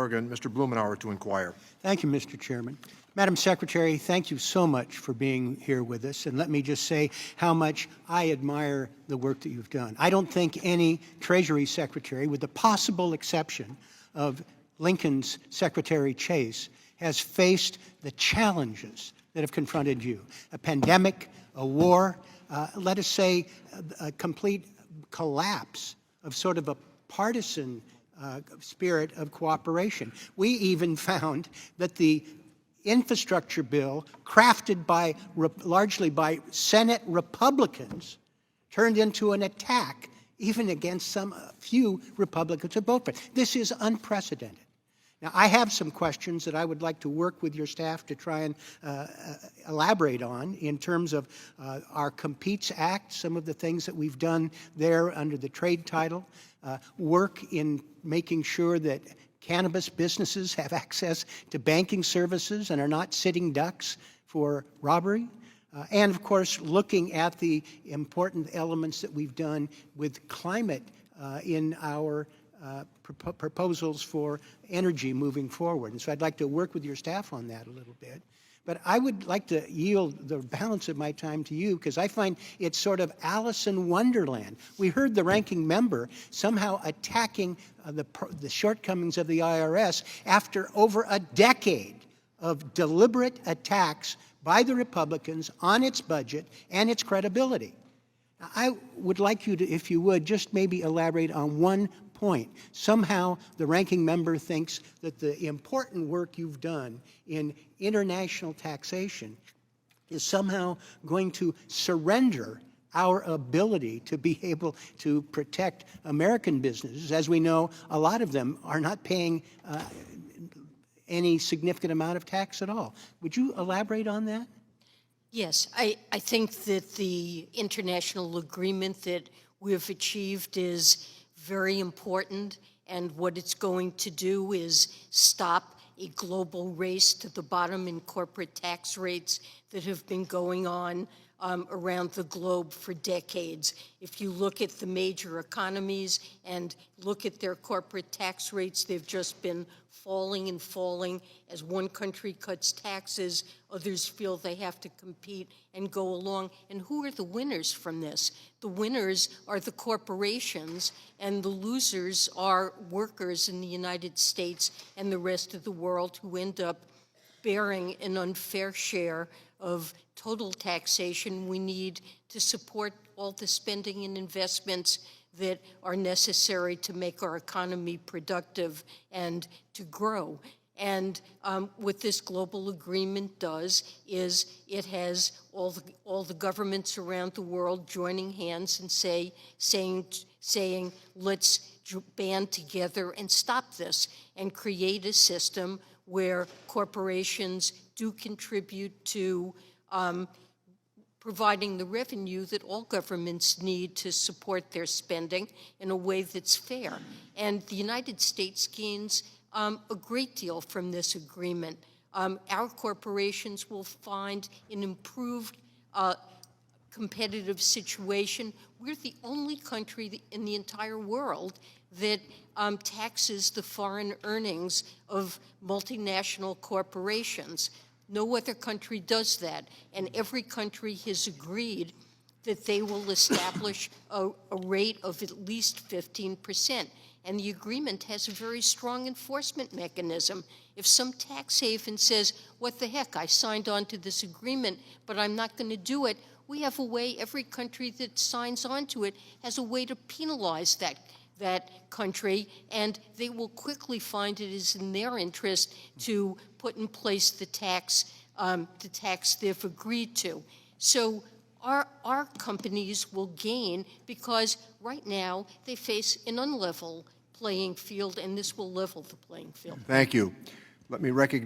Oregon, Mr. Blumenauer, to inquire. Thank you, Mr. Chairman. Madam Secretary, thank you so much for being here with us. And let me just say how much I admire the work that you've done. I don't think any Treasury Secretary, with the possible exception of Lincoln's Secretary Chase, has faced the challenges that have confronted you. A pandemic, a war, let us say a complete collapse of sort of a partisan spirit of cooperation. We even found that the infrastructure bill, crafted largely by Senate Republicans, turned into an attack even against few Republicans who vote for it. This is unprecedented. Now, I have some questions that I would like to work with your staff to try and elaborate on in terms of our Competes Act, some of the things that we've done there under the trade title, work in making sure that cannabis businesses have access to banking services and are not sitting ducks for robbery. And, of course, looking at the important elements that we've done with climate in our proposals for energy moving forward. And so I'd like to work with your staff on that a little bit. But I would like to yield the balance of my time to you because I find it's sort of Alice in Wonderland. We heard the ranking member somehow attacking the shortcomings of the IRS after over a decade of deliberate attacks by the Republicans on its budget and its credibility. Now, I would like you to, if you would, just maybe elaborate on one point. Somehow the ranking member thinks that the important work you've done in international taxation is somehow going to surrender our ability to be able to protect American businesses. As we know, a lot of them are not paying any significant amount of tax at all. Would you elaborate on that? Yes, I think that the international agreement that we've achieved is very important, and what it's going to do is stop a global race to the bottom in corporate tax rates that have been going on around the globe for decades. If you look at the major economies and look at their corporate tax rates, they've just been falling and falling. As one country cuts taxes, others feel they have to compete and go along. And who are the winners from this? The winners are the corporations, and the losers are workers in the United States and the rest of the world who end up bearing an unfair share of total taxation we need to support all the spending and investments that are necessary to make our economy productive and to grow. And what this global agreement does is it has all the governments around the world joining hands and saying let's band together and stop this and create a system where corporations do contribute to providing the revenue that all governments need to support their spending in a way that's fair. And the United States gains a great deal from this agreement. Our corporations will find an improved competitive situation. We're the only country in the entire world that taxes the foreign earnings of multinational corporations. No other country does that, and every country has agreed that they will establish a rate of at least 15%. And the agreement has a very strong enforcement mechanism. If some tax haven says, what the heck, I signed on to this agreement, but I'm not going to do it, we have a way, every country that signs on to it has a way to penalize that country, and they will quickly find it is in their interest to put in place the tax they've agreed to. So our companies will gain because right now they face an unlevel playing field, and this will level the playing field. Thank you. Let me recognize